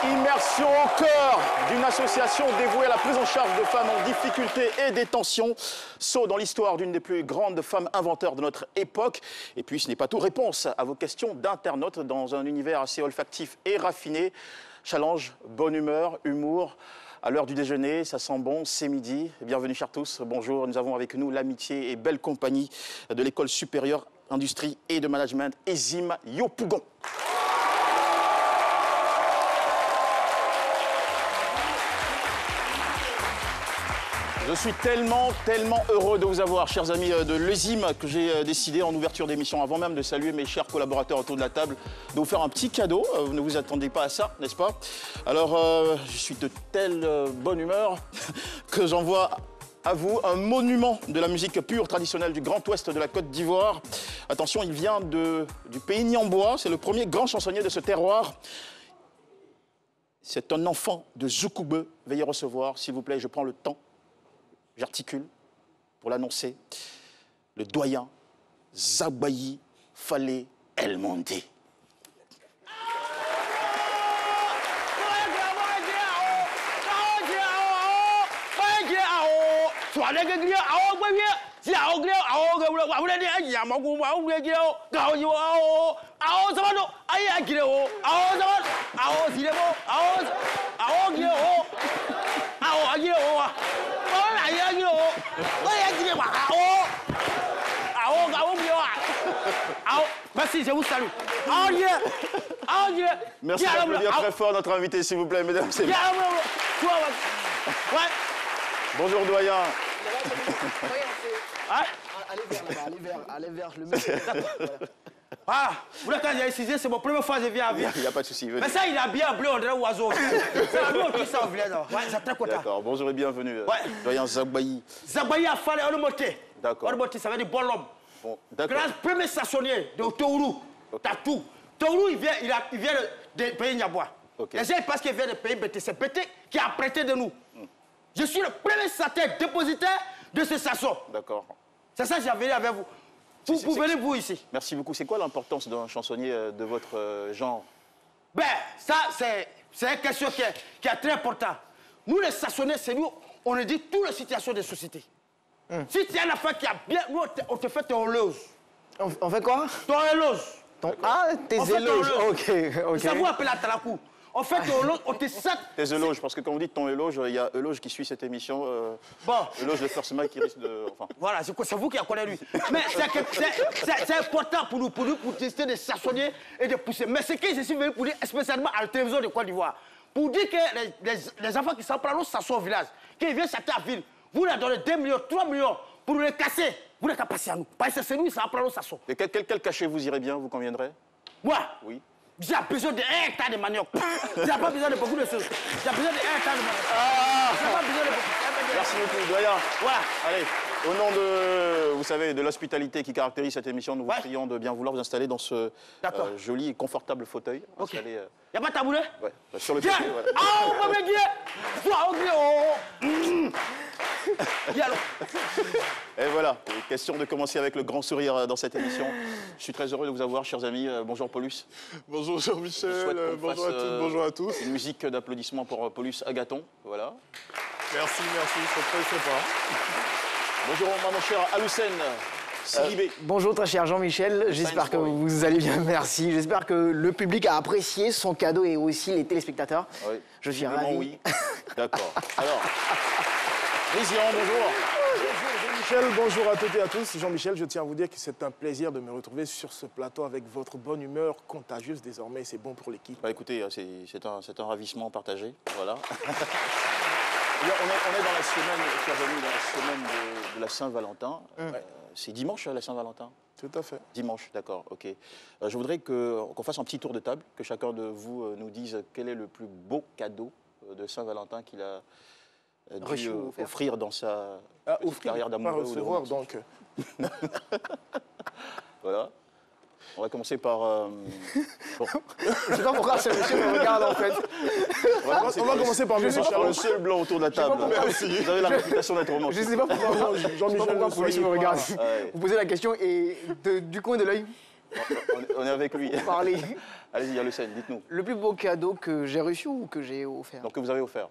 Immersion au cœur d'une association dévouée à la prise en charge de femmes en difficulté et détention. Saut dans l'histoire d'une des plus grandes femmes inventeurs de notre époque. Et puis, ce n'est pas tout. Réponse à vos questions d'internautes dans un univers assez olfactif et raffiné. Challenge, bonne humeur, humour. À l'heure du déjeuner, ça sent bon, c'est midi. Bienvenue, chers tous. Bonjour. Nous avons avec nous l'amitié et belle compagnie de l'École supérieure industrie et de management ESIM Yopougon. Je suis tellement heureux de vous avoir, chers amis de l'ESIM, que j'ai décidé en ouverture d'émission, avant même de saluer mes chers collaborateurs autour de la table, de vous faire un petit cadeau. Vous ne vous attendez pas à ça, n'est-ce pas? Alors, je suis de telle bonne humeur que j'envoie à vous un monument de la musique pure traditionnelle du Grand Ouest de la Côte d'Ivoire. Attention, il vient du pays Niambois, c'est le premier grand chansonnier de ce terroir. C'est un enfant de Zoukoube. Veuillez recevoir, s'il vous plaît, je prends le temps. J'articule pour l'annoncer, le doyen Zabayi Fale El Mondé. Merci, je vous salue. Merci d'applaudir très fort notre invité, s'il vous plaît, mesdames et messieurs. Bonjour, doyen. Allez vers le mec. Ah, vous l'avez déjà essayé, c'est mon première fois que je viens à Ville. Il n'y a pas de souci, venez. Mais ça, il a bien bleu, on dirait oiseau. C'est la bleu qui s'en vient. Ouais, c'est très content. D'accord, bonjour et bienvenue, doyen Zabayi. Zabayi a fallu on le monter. D'accord. On le monter, ça veut dire bon homme. Bon, d'accord. Grand premier stationnier de Tourou. T'as tout. Tourou, il vient des pays Niabois. Okay. Les gens pensent qu'il vient des pays Bété. C'est Bété qui a prêté de nous. Je suis le premier satellite dépositaire de ce station. D'accord. C'est ça que j'ai venu avec vous. Vous venez, vous, ici. Merci beaucoup. C'est quoi l'importance d'un chansonnier de votre genre? Ben, ça, c'est une question qui est très importante. Nous, les stationnaires, c'est nous, on nous dit toutes les situations des sociétés. Si tu as une affaire qui a bien... Nous, on te fait ton éloge. On fait quoi? Ton éloge. Ah, tes éloges. Ok. Ça vous appelle à Talakou. En fait, on te sait... Tes éloges, parce que quand vous dites ton éloge, il y a éloge qui suit cette émission. Bon. Éloge de First Mike qui risque de... Enfin... Voilà, c'est vous qui en connaissez lui. Mais c'est important pour nous, pour tester de stationner et de pousser. Mais ce que je suis venu pour dire spécialement à la télévision de Côte d'Ivoire, pour dire que les enfants qui s'en prennent, ça sont au village, qui viennent chacun à la ville, vous leur donnez 2 millions, 3 millions pour nous les casser. Vous n'êtes pas passé à nous. Parce que c'est nous qui s'en prennent, ça sont. Et quel cachet vous irez bien, vous conviendrez? Moi? Oui. J'ai besoin d'un hectare de manioc. J'ai pas besoin de beaucoup de choses. J'ai besoin d'un hectare de manioc. J'ai pas besoin de beaucoup. Merci beaucoup, doyen. Voilà. Allez, au nom de, vous savez, de l'hospitalité qui caractérise cette émission, nous vous prions de bien vouloir vous installer dans ce joli et confortable fauteuil. Ok. Installé, y a pas de tabouret? Ouais, sur le côté. Voilà. Ah, on va me dire. Et voilà, question de commencer avec le grand sourire dans cette émission. Je suis très heureux de vous avoir, chers amis. Bonjour, Paulus. Bonjour Jean-Michel, bonjour à toutes, bonjour à tous. Une musique d'applaudissements pour Paulus Agathon, voilà. Merci, c'est très sympa. Bonjour, mon cher Aloussen. Bonjour très cher Jean-Michel, j'espère que vous allez bien, merci. J'espère que le public a apprécié son cadeau et aussi les téléspectateurs. Oui. Je suis ravi. Oui, d'accord. Alors, Rizzian, bonjour. Jean-Michel, bonjour à toutes et à tous. Jean-Michel, je tiens à vous dire que c'est un plaisir de me retrouver sur ce plateau avec votre bonne humeur contagieuse désormais. C'est bon pour l'équipe. Bah écoutez, c'est un ravissement partagé, voilà. On est dans la semaine, chers amis, dans la semaine de la Saint-Valentin. C'est dimanche, la Saint-Valentin? Tout à fait. Dimanche, d'accord, ok. Je voudrais qu'on fasse un petit tour de table, que chacun de vous nous dise quel est le plus beau cadeau de Saint-Valentin qu'il a dû offrir dans sa carrière d'amoureux ou de romantique. Donc. Voilà. On va commencer par... Bon. Je sais pas pourquoi ce monsieur me regarde en fait. On va commencer par monsieur Charles, le seul blanc autour de la table. Vous avez la réputation d'être romantique. Je sais pas pourquoi Jean-Michel me regarde. Vous posez la question et du coin de l'œil, On est avec lui. Parler. Allez-y, Yalocène, dites-nous. Le plus beau cadeau que j'ai reçu ou que j'ai offert? Donc, que vous avez offert.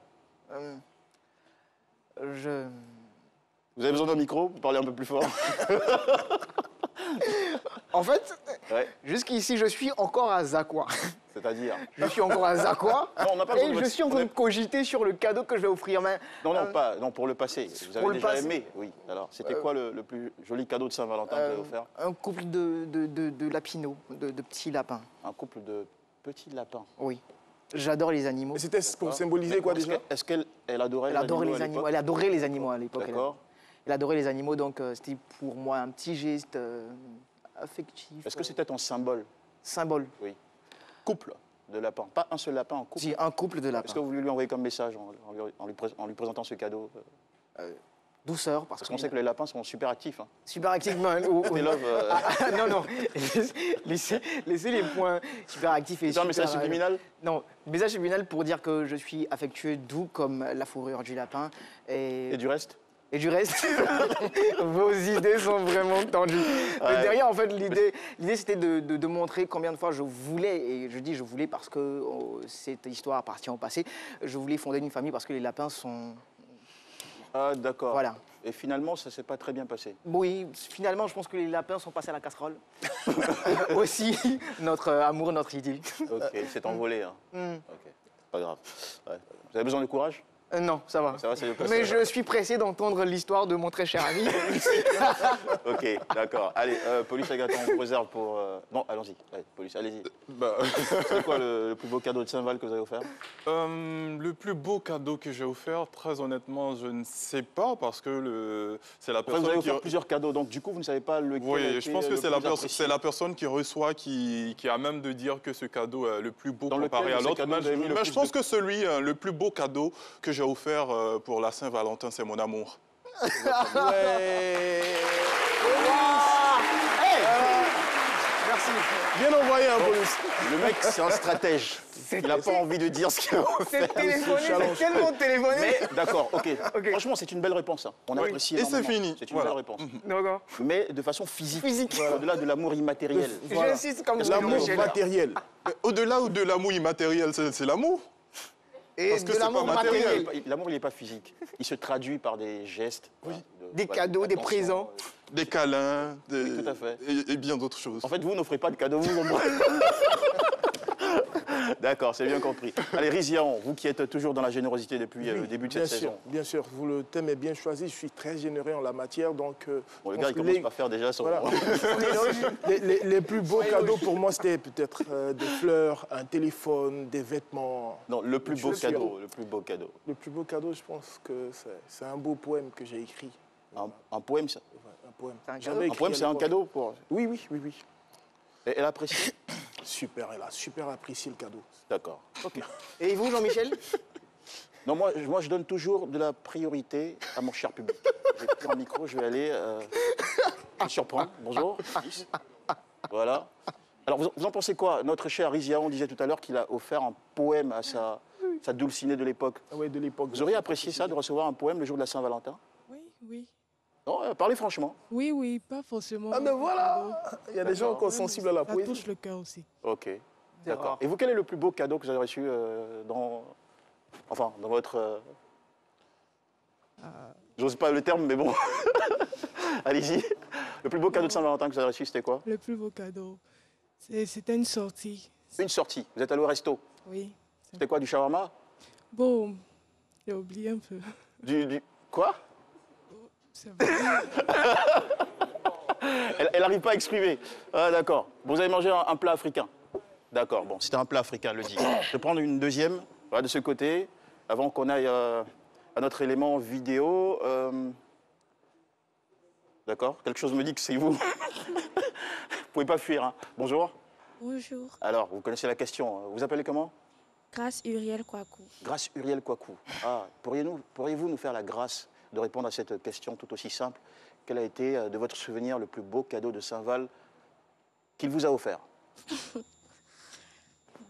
Je... Vous avez besoin d'un micro pour parler un peu plus fort. En fait, Ouais. jusqu'ici, je suis encore à Zakwa. C'est-à-dire. Je suis encore à Zakwa. Non, on n'a pas besoin Et de je votre- suis en train on de cogiter sur le cadeau que je vais offrir. Mais, Non, pas. Non, pour le passé. Vous avez Pour le déjà passé. aimé. Oui. Alors, c'était quoi le plus joli cadeau de Saint-Valentin que vous avez offert? un couple de lapinots, de petits lapins. Un couple de petits lapins. Oui. J'adore les animaux. Et c'était pour symboliser quoi déjà? Est-ce qu'elle adorait Elle adorait les à animaux. l'époque? Elle adorait les animaux à l'époque. D'accord. Elle adorait les animaux, donc c'était pour moi un petit geste affectif. Est-ce que c'était un symbole? Symbole. Oui. Couple de lapins. Pas un seul lapin, un couple. Si, un couple de Est-ce lapins. que vous voulez lui envoyer comme message en lui présentant ce cadeau? Douceur, Parce qu'on sait que les lapins sont super actifs. Hein. super activement. Des love, Non, non. Laissez les points super actifs et C'est un super... message subliminal? Non, message subliminal pour dire que je suis affectueux, doux comme la fourrure du lapin. Et du reste? Et du reste, vos idées sont vraiment tendues. Mais Ouais. derrière, en fait, l'idée c'était de montrer combien de fois je voulais, et je dis je voulais parce que cette histoire appartient au passé, je voulais fonder une famille parce que les lapins sont... Ah, d'accord. Voilà. Et finalement, ça ne s'est pas très bien passé. Oui, finalement, je pense que les lapins sont passés à la casserole. Aussi, notre amour, notre idylle. Ok, c'est envolé. Hein. Ok, pas grave. Ouais. Vous avez besoin de courage? Non, ça va. Ça va, c'est le passé. Mais je suis pressé d'entendre l'histoire de mon très cher ami. Ok, d'accord. Allez, police Agathon, on vous réserve pour... Non, allons-y. Allez, police, allez-y. C'est quoi le plus beau cadeau de Saint-Val que vous avez offert? Le plus beau cadeau que j'ai offert, très honnêtement, je ne sais pas parce que c'est la Après, vous avez personne qui... offert plusieurs cadeaux, donc du coup, vous ne savez pas lequel a Oui, été je pense que le c'est plus apprécié. c'est la personne qui reçoit qui a même de dire que ce cadeau est le plus beau Dans comparé lequel à de ces l'autre. cadeaux Mais, vous avez mis le mais plus je pense de- que celui, le plus beau cadeau que j'ai offert pour la Saint-Valentin, c'est mon amour. Ouais. Merci. Bien envoyé, hein, police. Le mec, c'est un stratège. Il n'a pas envie de dire ce qu'il a C'est offert. téléphoné, challenge. c'est tellement téléphoné. Mais d'accord, ok. Ok. Franchement, c'est une belle réponse. Hein. On apprécie Et c'est énormément. fini. C'est une Voilà. belle réponse. D'accord. Mais de façon physique. Physique. Au-delà de l'amour immatériel. Voilà. J'insiste comme L'amour Michel. matériel. Au-delà de l'amour immatériel, c'est l'amour. Et Parce que de c'est l'amour pas matériel. matériel. L'amour, il n'est pas physique. Il se traduit par des gestes. Voilà, Des cadeaux, des d'attention. présents. Des câlins, Oui, tout à fait. et bien d'autres choses. En fait, vous n'offrez pas de cadeaux, vous en D'accord, c'est bien compris. Allez, Rizian, vous qui êtes toujours dans la générosité depuis le début de cette saison. Bien sûr. Vous, le thème est bien choisi. Je suis très généreux en la matière. Donc, Bon, le je gars, pense il que commence par faire déjà son... Voilà. Les plus beaux cadeaux pour moi, c'était peut-être des fleurs, un téléphone, des vêtements. Non, le plus beau Je suis- cadeau, le plus beau cadeau. Le plus beau cadeau, je pense que c'est un beau poème que j'ai écrit. Un poème, ça. Ouais, un poème. C'est un J'avais cadeau. Un écrit poème, à c'est un l'époque. cadeau pour... Oui, oui, oui, oui. Et elle apprécie. Super, elle a super apprécié le cadeau. D'accord. Et vous, Jean-Michel? Non, moi, je donne toujours de la priorité à mon cher public. J'ai pris un micro, je vais aller me surprendre. Bonjour. Alice. Voilà. Alors, vous en pensez quoi? Notre cher Rizian disait tout à l'heure qu'il a offert un poème à sa dulcinée de l'époque. Ah ouais, de l'époque. Vous auriez apprécié ça, de recevoir un poème le jour de la Saint-Valentin? Oui, oui. Non, parlez franchement. Oui, oui, pas forcément. Ah, mais voilà. Il y a des gens qui sont Oui, sensibles à la ça poésie. touche le cœur aussi. Ok. D'accord. rare. Et vous, quel est le plus beau cadeau que vous avez reçu dans votre... J'ose pas le terme, mais bon. Allez-y. Le plus beau cadeau de Saint-Valentin que vous avez reçu, c'était quoi? Le plus beau cadeau, c'était une sortie. Une sortie. Vous êtes allé au resto. Oui. C'était quoi, du shawarma? Bon, j'ai oublié un peu. Quoi? C'est vrai. Elle n'arrive pas à exprimer. Ah, d'accord. Bon, vous avez mangé un plat africain. D'accord. Bon, c'était un plat africain, le dit. Je vais prendre une deuxième, voilà, de ce côté, avant qu'on aille à notre élément vidéo. D'accord. Quelque chose me dit que c'est vous. Vous pouvez pas fuir. Hein. Bonjour. Bonjour, Alors, vous connaissez la question. Vous appelez comment? Grâce Uriel Kwaku. Grâce Uriel Kwaku. Ah, pourriez-vous nous faire la grâce de répondre à cette question tout aussi simple? Quel a été, de votre souvenir, le plus beau cadeau de Saint-Val qu'il vous a offert?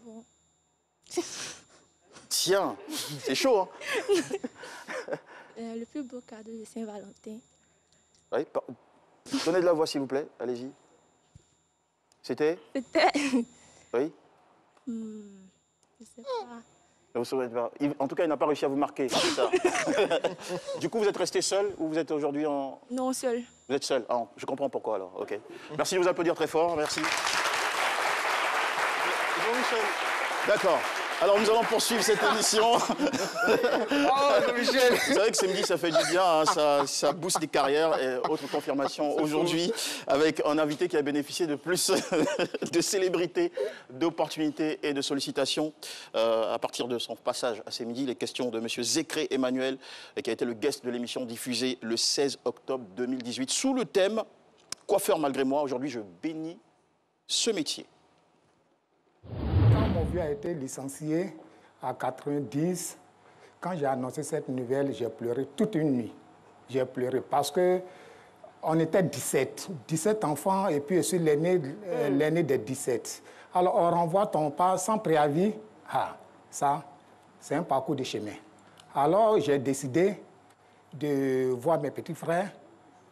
Bon. Tiens, c'est chaud, hein? Le plus beau cadeau de Saint-Valentin. Oui, donnez de la voix, s'il vous plaît. Allez-y. C'était? C'était... Oui. Je sais pas. Vous savez pas. En tout cas, il n'a pas réussi à vous marquer, c'est ça. Du coup, vous êtes resté seul ou vous êtes aujourd'hui en... Non, seul. Vous êtes seul. Ah, je comprends pourquoi alors. Ok. Merci de vous applaudir très fort. Merci. Jean-Michel. D'accord. Alors, nous allons poursuivre cette émission. Oh, Jean-Michel. Vous savez que samedi, ça fait du bien, hein, ça booste les carrières. Et autre confirmation aujourd'hui, avec un invité qui a bénéficié de plus de célébrité, d'opportunités et de sollicitations. À partir de son passage à ce midi, les questions de M. Zécré Emmanuel, qui a été le guest de l'émission diffusée le 16 octobre 2018, sous le thème « Coiffeur malgré moi ». Aujourd'hui, je bénis ce métier. Quand mon vieux a été licencié à 90, quand j'ai annoncé cette nouvelle, j'ai pleuré toute une nuit. J'ai pleuré parce que on était 17 enfants et puis je suis l'aîné des 17. Alors on renvoie ton pas sans préavis. Ah, ça, c'est un parcours de chemin. Alors j'ai décidé de voir mes petits frères.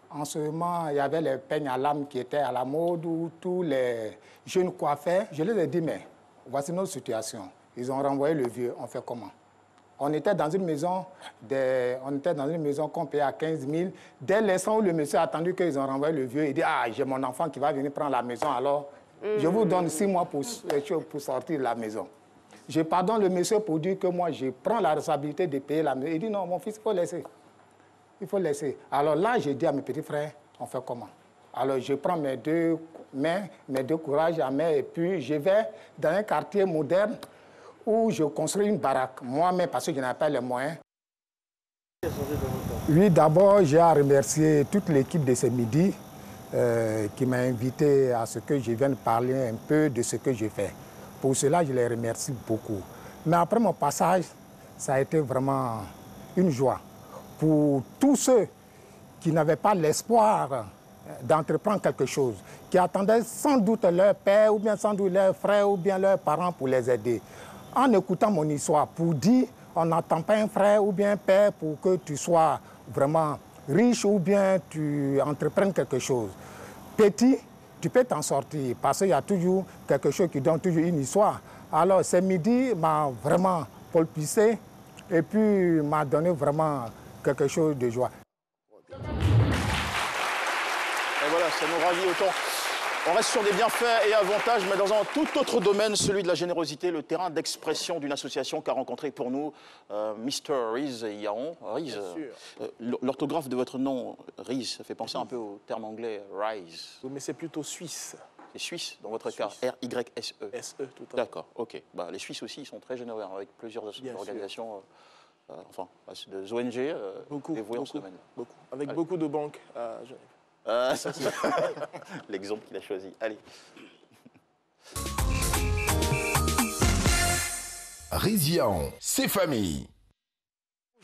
En ce moment, il y avait les peignes à lame qui étaient à la mode où tous les jeunes coiffaient. Je leur ai dit, mais voici notre situation. Ils ont renvoyé le vieux, on fait comment? On était dans une maison qu'on payait à 15 000. Dès l'instant où le monsieur a attendu qu'ils ont renvoyé le vieux, il dit, ah, j'ai mon enfant qui va venir prendre la maison, alors je vous donne 6 mois pour sortir de la maison. Je pardonne le monsieur pour dire que moi, je prends la responsabilité de payer la maison. Il dit, non, mon fils, il faut laisser. Il faut laisser. Alors là, j'ai dit à mes petits frères, on fait comment? Alors je prends mes deux mains, mes deux courages à main, et puis je vais dans un quartier moderne où je construis une baraque, moi-même, parce que je n'avais pas les moyens. Oui, d'abord, j'ai à remercier toute l'équipe de ce midi qui m'a invité à ce que je vienne parler un peu de ce que je fais. Pour cela, je les remercie beaucoup. Mais après mon passage, ça a été vraiment une joie. Pour tous ceux qui n'avaient pas l'espoir d'entreprendre quelque chose, qui attendaient sans doute leur père, ou bien sans doute leurs frères, ou bien leurs parents pour les aider. En écoutant mon histoire, pour dire, on n'attend pas un frère ou bien un père pour que tu sois vraiment riche ou bien tu entreprennes quelque chose. Petit, tu peux t'en sortir, parce qu'il y a toujours quelque chose qui donne toujours une histoire. Alors, ce midi m'a vraiment propulsé et puis m'a donné vraiment quelque chose de joie. Et voilà, ça nous ravit autant. On reste sur des bienfaits et avantages, mais dans un tout autre domaine, celui de la générosité, le terrain d'expression d'une association qu'a rencontré pour nous Mr. Riz Yaron. Riz, l'orthographe de votre nom, Riz, ça fait penser un peu au terme anglais Rise. Mais c'est plutôt suisse. C'est suisse dans votre cas, R-Y-S-E. S-E, tout à fait. D'accord, ok. Bah, les Suisses aussi, ils sont très généreux, hein, avec plusieurs organisations, enfin, de ONG dévouées en ce domaine. Beaucoup. Avec beaucoup de banques à Genève. Ça, c'est l'exemple qu'il a choisi. Allez. Riz Yaron, ses familles.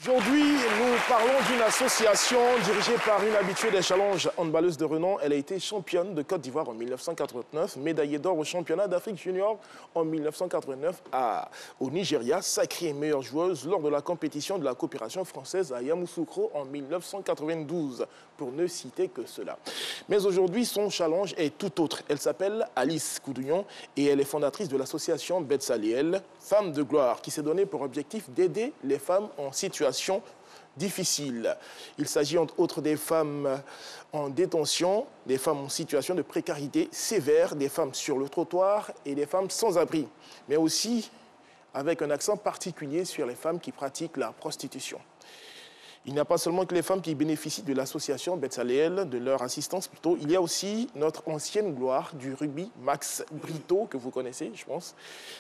Aujourd'hui, nous parlons d'une association dirigée par une habituée des challenges handballeuses de renom. Elle a été championne de Côte d'Ivoire en 1989, médaillée d'or au championnat d'Afrique junior en 1989 au Nigeria, sacrée meilleure joueuse lors de la compétition de la coopération française à Yamoussoukro en 1992, pour ne citer que cela. Mais aujourd'hui, son challenge est tout autre. Elle s'appelle Alice Koudouignon et elle est fondatrice de l'association Betsaliel, Femmes de gloire, qui s'est donné pour objectif d'aider les femmes en situation difficile. Il s'agit entre autres des femmes en détention, des femmes en situation de précarité sévère, des femmes sur le trottoir et des femmes sans abri, mais aussi avec un accent particulier sur les femmes qui pratiquent la prostitution. Il n'y a pas seulement que les femmes qui bénéficient de l'association Betsaliel, de leur assistance plutôt, il y a aussi notre ancienne gloire du rugby, Max Brito, que vous connaissez, je pense,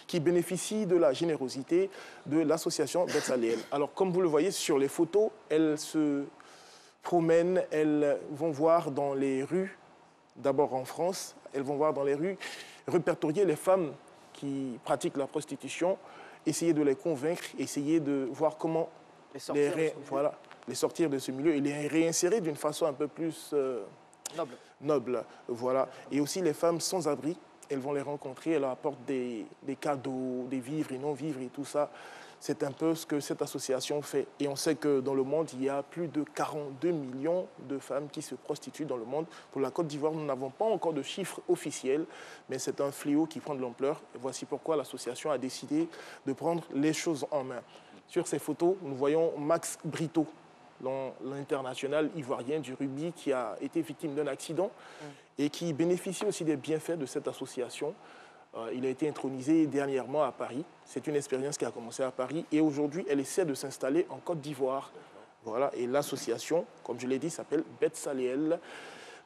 qui bénéficie de la générosité de l'association Betsaliel. Alors, comme vous le voyez sur les photos, elles se promènent, elles vont voir dans les rues, d'abord en France, elles vont voir dans les rues, répertorier les femmes qui pratiquent la prostitution, essayer de les convaincre, essayer de voir comment les sortir de ce milieu et les réinsérer d'une façon un peu plus noble. Voilà. Et aussi les femmes sans abri, elles vont les rencontrer, elles leur apportent des cadeaux, des vivres et non-vivres et tout ça. C'est un peu ce que cette association fait. Et on sait que dans le monde, il y a plus de 42 millions de femmes qui se prostituent dans le monde. Pour la Côte d'Ivoire, nous n'avons pas encore de chiffres officiels, mais c'est un fléau qui prend de l'ampleur. Et voici pourquoi l'association a décidé de prendre les choses en main. Sur ces photos, nous voyons Max Brito, l'international ivoirien du rugby qui a été victime d'un accident et qui bénéficie aussi des bienfaits de cette association. Il a été intronisé dernièrement à Paris. C'est une expérience qui a commencé à Paris et aujourd'hui, elle essaie de s'installer en Côte d'Ivoire. Voilà, et l'association, comme je l'ai dit, s'appelle Betsaléel.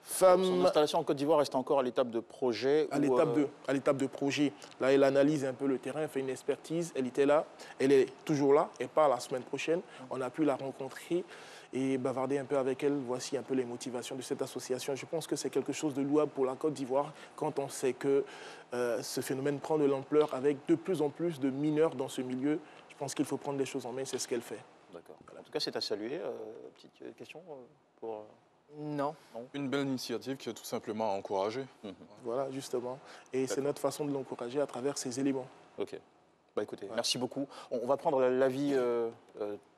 Son installation en Côte d'Ivoire reste encore à l'étape de projet. À l'étape de projet. Là, elle analyse un peu le terrain, elle fait une expertise. Elle était là, elle est toujours là, elle part la semaine prochaine. On a pu la rencontrer et bavarder un peu avec elle. Voici un peu les motivations de cette association. Je pense que c'est quelque chose de louable pour la Côte d'Ivoire quand on sait que ce phénomène prend de l'ampleur avec de plus en plus de mineurs dans ce milieu. Je pense qu'il faut prendre les choses en main, c'est ce qu'elle fait. D'accord. En tout cas, c'est à saluer. Petite question pour... Non. Une belle initiative qui est tout simplement à encourager. Voilà, justement. Et c'est notre façon de l'encourager à travers ces éléments. Ok. Bah écoutez, merci beaucoup. On va prendre l'avis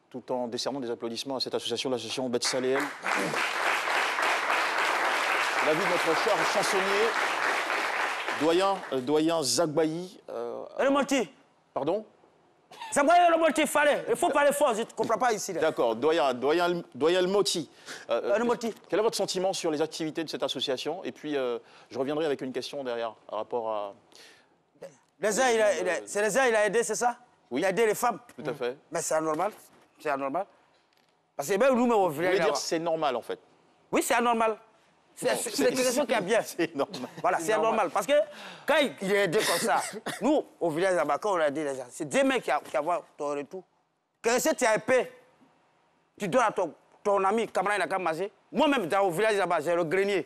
tout en décernant des applaudissements à cette association, l'association Betsaléel. L'avis de notre cher chansonnier, doyen Zagbaï. Le Monti. Pardon? Zagbaï, le Monti, il faut parler fort, je ne comprends pas ici. D'accord, doyen El Moti. Le Moti. Quel est votre sentiment sur les activités de cette association? Et puis, je reviendrai avec une question derrière, par rapport à... C'est les uns, il a aidé, c'est ça? Oui. Il a aidé les femmes. Tout à fait. Mais c'est anormal. C'est anormal. Parce que même nous, on Vous voulez dire c'est normal, en fait? Oui, c'est anormal. C'est quelque chose qui est bien. C'est normal. Voilà, c'est normal. Parce que quand il est aidé comme ça, nous, au village là-bas, quand on a dit les gens, c'est des mecs qui ont ton retour. Que si tu as épais, tu donnes à ton ami, camarade, il n'a qu'à manger. Moi-même, dans le village là-bas, j'ai le grenier.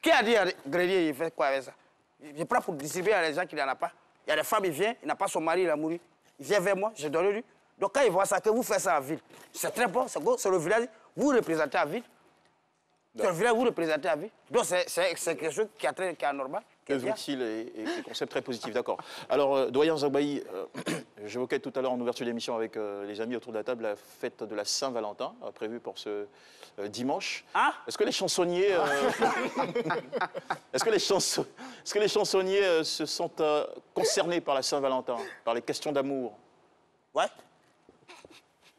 Qui a dit grenier, il fait quoi avec ça? Je prends pour distribuer à les gens qui n'en ont pas. Il y a des femmes, il vient, il n'a pas son mari, il a mouru. Il vient vers moi, je donne lui. Donc quand il voit ça, que vous faites ça en ville, c'est très bon, c'est le village, vous représentez la ville. C'est le village, vous représentez la ville. Donc c'est quelque chose qui est anormal. Très utile et concept très positif, d'accord. Alors, doyen Zagbaï, j'évoquais tout à l'heure en ouverture d'émission avec les amis autour de la table la fête de la Saint-Valentin, prévue pour ce dimanche. Hein? Est-ce que les chansonniers... est-ce que les chansonniers se sentent concernés par la Saint-Valentin, par les questions d'amour? Ouais.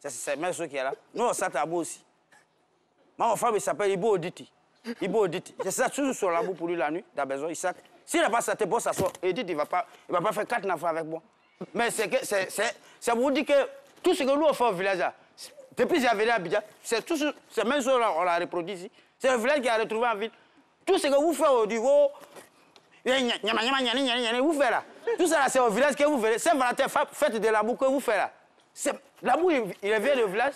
C'est même ce qui est là. Nous, on s'attend à l'amour aussi. Ma femme, il s'appelle Ibo Oditi. Ibo Oditi. Je sais toujours sur l'amour pour lui la nuit, il a besoin, il sac. S'il n'a pas sa tête, bon, ça sort. Edith, il ne va pas faire 4 enfants avec moi. Mais c'est pour vous dire que tout ce que nous, on fait au village, là, depuis que j'ai venu à Abidjan, c'est même chose là, on l'a reproduit ici. C'est le village qui a retrouvé en ville. Tout ce que vous faites au niveau... Vous faites là. Tout ça là, c'est au village que vous faites. Saint-Valentin, faites de l'amour que vous faites là. L'amour, il vient du village.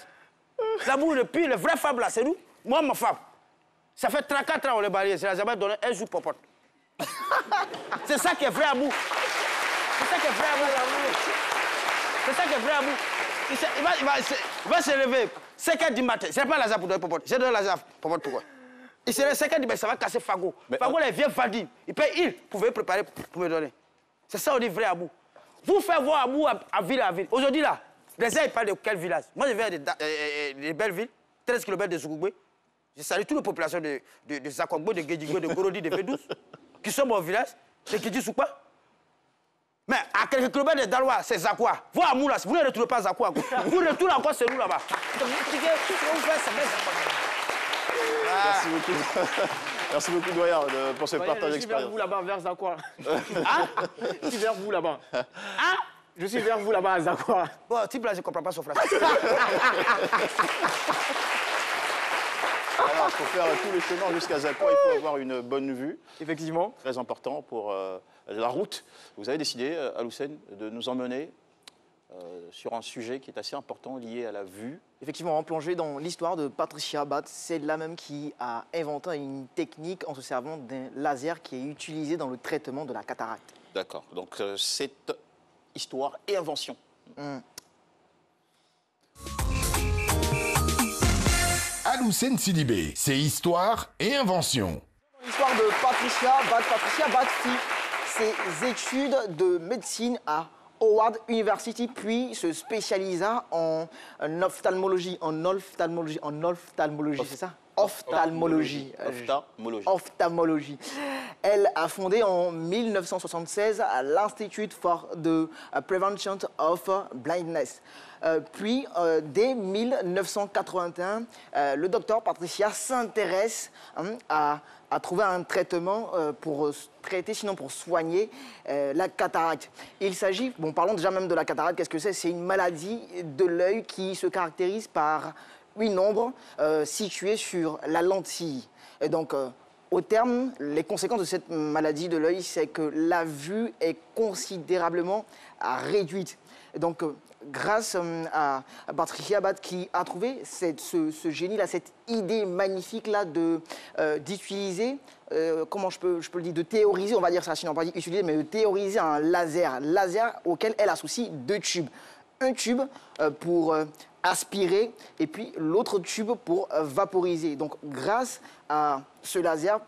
L'amour, depuis, les vraies femmes là, c'est nous. Moi, ma femme. Ça fait 34 ans on les barrière. Je n'ai jamais donné un jour popote. C'est ça qui est vrai amour. C'est ça qui est vrai amour. C'est ça qui est vrai amour. Il va se lever 5h du matin. Je n'ai pas l'argent pour donner popote. J'ai donné l'argent pour popote. Pourquoi? Il se lève 5h du matin, ça va casser Fago. Fago, il vient Fadi. Il paye il. Vous pouvez préparer pour me donner. C'est ça, on dit vrai amour. Vous faites voir amour à ville à ville. Aujourd'hui, là, les gens, ils parlent de quel village? Moi, je viens de belles villes, 13 km de Zougoubé. Je salue toute la population de Zakongbo, de Guédigbo, de Gorodi, de V12, qui sont au village, de Kidji-Soukpa. Mais à quelques kilomètres de Daloa, c'est Zakwa. Vous, amour, là, vous ne retrouvez pas Zakwa. Vous retournez encore chez nous là-bas. Tout ce que vous faites, c'est bien Zakwa. Merci beaucoup. Merci beaucoup, doyen, pour ce partage d'expérience. Je suis vers vous là-bas, vers Zakwa. Hein? Je suis vers vous là-bas. Hein? Je suis vers vous là-bas à Zakwa. Bon, type là, je ne comprends pas son français. Alors, pour faire tout le chemin jusqu'à Zakwa, il faut avoir une bonne vue. Effectivement. Très important pour la route. Vous avez décidé, Aloussène, de nous emmener sur un sujet qui est assez important lié à la vue. Effectivement, en plongée dans l'histoire de Patricia Bat, c'est la même qui a inventé une technique en se servant d'un laser qui est utilisé dans le traitement de la cataracte. D'accord. Donc, c'est histoire et invention. Aloussène Sidibé, c'est histoire et invention. L'histoire de Patricia Bat. Patricia Bat fit ses études de médecine à Howard University, puis se spécialisa en ophtalmologie, c'est ça? Ophtalmologie. Ophtalmologie. Elle a fondé en 1976 l'Institute for the Prevention of Blindness. Puis, dès 1981, le docteur Patricia s'intéresse à trouver un traitement pour traiter, sinon pour soigner la cataracte. Il s'agit, bon, parlons déjà même de la cataracte, qu'est-ce que c'est? C'est une maladie de l'œil qui se caractérise par une ombre située sur la lentille. Et donc, au terme, les conséquences de cette maladie de l'œil, c'est que la vue est considérablement réduite. Et donc, grâce à Patricia Bat qui a trouvé ce génie-là, cette idée magnifique-là d'utiliser, comment je peux le dire, de théoriser, on va dire ça, sinon pas utiliser, mais de théoriser un laser auquel elle associe deux tubes. Un tube pour aspirer et puis l'autre tube pour vaporiser. Donc, grâce à ce laser,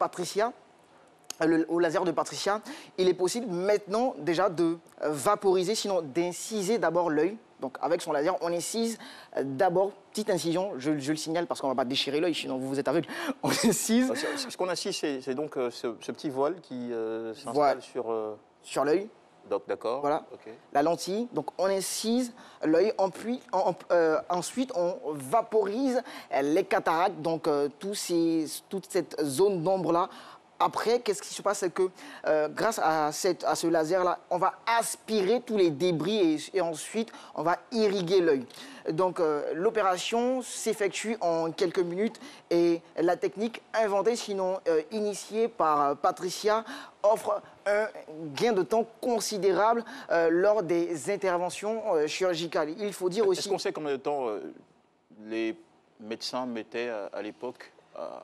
au laser de Patricia, il est possible maintenant déjà de vaporiser, sinon d'inciser d'abord l'œil. Donc avec son laser, on incise d'abord, petite incision, je le signale parce qu'on ne va pas déchirer l'œil, sinon vous êtes aveugle. On incise. Ce qu'on incise, c'est donc ce petit voile qui s'installe sur l'œil. D'accord. Voilà. Okay. La lentille. Donc on incise l'œil, ensuite on vaporise les cataractes, donc toute cette zone d'ombre-là. Après, qu'est-ce qui se passe? C'est que grâce à ce laser-là, on va aspirer tous les débris et ensuite, on va irriguer l'œil. Donc, l'opération s'effectue en quelques minutes et la technique inventée, sinon initiée par Patricia, offre un gain de temps considérable lors des interventions chirurgicales. Il faut dire aussi... Est-ce qu'on sait combien de temps les médecins mettaient à l'époque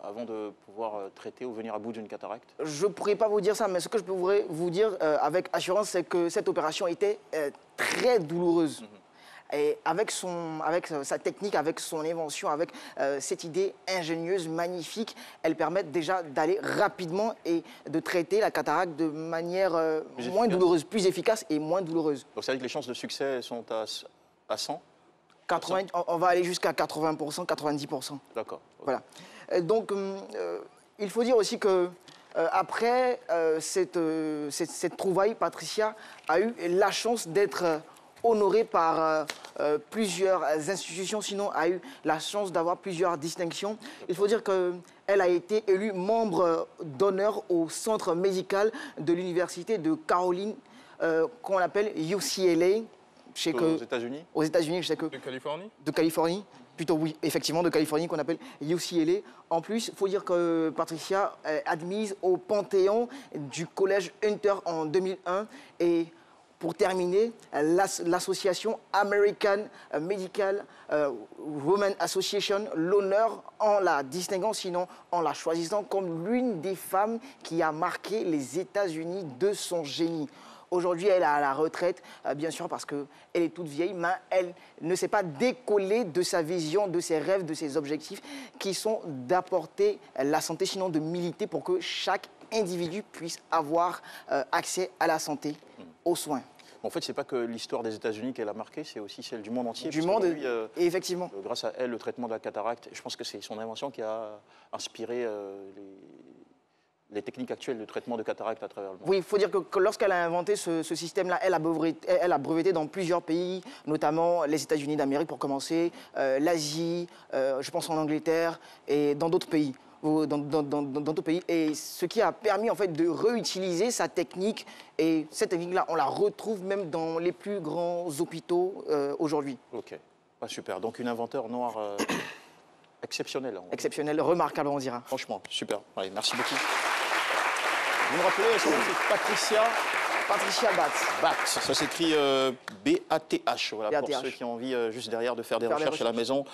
avant de pouvoir traiter ou venir à bout d'une cataracte? Je ne pourrais pas vous dire ça, mais ce que je pourrais vous dire avec assurance, c'est que cette opération était très douloureuse. Et avec sa technique, avec son invention, avec cette idée ingénieuse, magnifique, elle permet déjà d'aller rapidement et de traiter la cataracte de manière moins douloureuse, plus efficace et moins douloureuse. Donc ça veut dire que les chances de succès sont à 100 on va aller jusqu'à 80%, 90%. D'accord. Okay. Voilà. Donc, il faut dire aussi que après cette trouvaille, Patricia a eu la chance d'être honorée par plusieurs institutions, sinon a eu la chance d'avoir plusieurs distinctions. Il faut dire qu'elle a été élue membre d'honneur au centre médical de l'université de Caroline, qu'on appelle UCLA. Aux États-Unis? Aux États-Unis, je sais que... De Californie? De Californie. Plutôt oui, effectivement, de Californie, qu'on appelle UCLA. En plus, il faut dire que Patricia est admise au Panthéon du collège Hunter en 2001. Et pour terminer, l'association American Medical Women Association l'honneur en la distinguant, sinon en la choisissant comme l'une des femmes qui a marqué les États-Unis de son génie. Aujourd'hui, elle est à la retraite, bien sûr, parce qu'elle est toute vieille, mais elle ne s'est pas décollée de sa vision, de ses rêves, de ses objectifs, qui sont d'apporter la santé, sinon de militer pour que chaque individu puisse avoir accès à la santé, aux soins. En fait, ce n'est pas que l'histoire des États-Unis qu'elle a marquée, c'est aussi celle du monde entier. Du monde, et effectivement. Grâce à elle, le traitement de la cataracte, je pense que c'est son invention qui a inspiré les techniques actuelles de traitement de cataracte à travers le monde. Oui, il faut dire que lorsqu'elle a inventé ce système-là, elle a breveté dans plusieurs pays, notamment les États-Unis d'Amérique pour commencer, l'Asie, je pense en Angleterre et dans d'autres pays. Dans d'autres pays. Et ce qui a permis en fait de réutiliser sa technique. Et cette technique-là, on la retrouve même dans les plus grands hôpitaux aujourd'hui. Ok, super. Donc une inventeur noire exceptionnelle. Exceptionnelle, remarquable, on dira. Franchement, super. Allez, merci beaucoup. Vous me rappelez, c'est Patricia Bat. Ça s'écrit B-A-T-H. Voilà, pour ceux qui ont envie juste derrière de faire des recherches à la maison.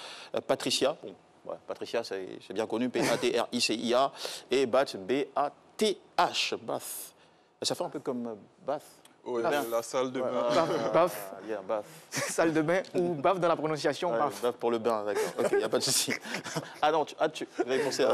Patricia, bon, ouais, Patricia, c'est bien connu, P-A-T-R-I-C-I-A, et Bat, B-A-T-H, Bath. Ça fait un peu comme Bath. Oui, la salle de bain. Baf. Baf. Salle de bain ou baf dans la prononciation. Ouais, baf. baf pour le bain, d'accord. Ok, il n'y a pas de souci. Ah non, tu avais pensé à...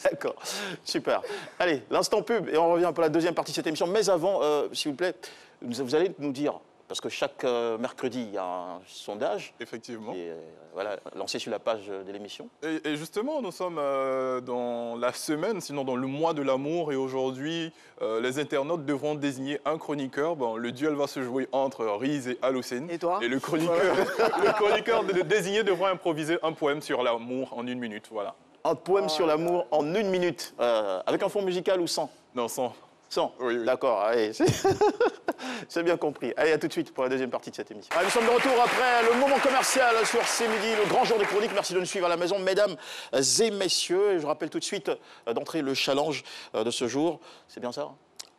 D'accord, super. Allez, l'instant pub et on revient pour la deuxième partie de cette émission. Mais avant, s'il vous plaît, vous allez nous dire, parce que chaque mercredi, il y a un sondage. Effectivement. Et, voilà, lancé sur la page de l'émission. Et justement, nous sommes dans la semaine, sinon dans le mois de l'amour. Et aujourd'hui, les internautes devront désigner un chroniqueur. Bon, le duel va se jouer entre Riz et Alocène. Et toi? Et le chroniqueur désigné devra improviser un poème sur l'amour en 1 minute. Voilà. Un poème sur l'amour en 1 minute. Avec un fond musical ou sans? Non, sans. Sans. Oui. D'accord, allez. C'est bien compris. Allez, à tout de suite pour la deuxième partie de cette émission. Allez, nous sommes de retour après le moment commercial sur C'est Midi, le grand jour des chroniques. Merci de nous suivre à la maison, mesdames et messieurs. Et je rappelle tout de suite d'entrer le challenge de ce jour. C'est bien ça?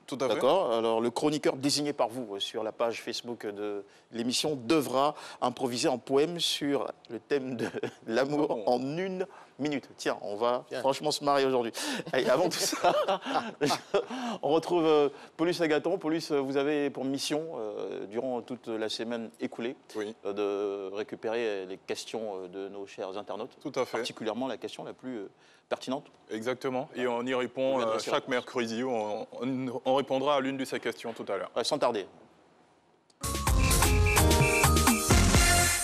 Tout à fait. D'accord. Alors, le chroniqueur désigné par vous sur la page Facebook de l'émission devra improviser un poème sur le thème de l'amour en 1 minute. Tiens, on va franchement se marier aujourd'hui. Allez, avant tout ça, on retrouve Paulus Agathon. Paulus, vous avez pour mission, durant toute la semaine écoulée, de récupérer les questions de nos chers internautes. Tout à fait. Particulièrement la question la plus pertinente. Exactement. Et on y répond chaque mercredi. On répondra à l'une de ces questions tout à l'heure. Sans tarder.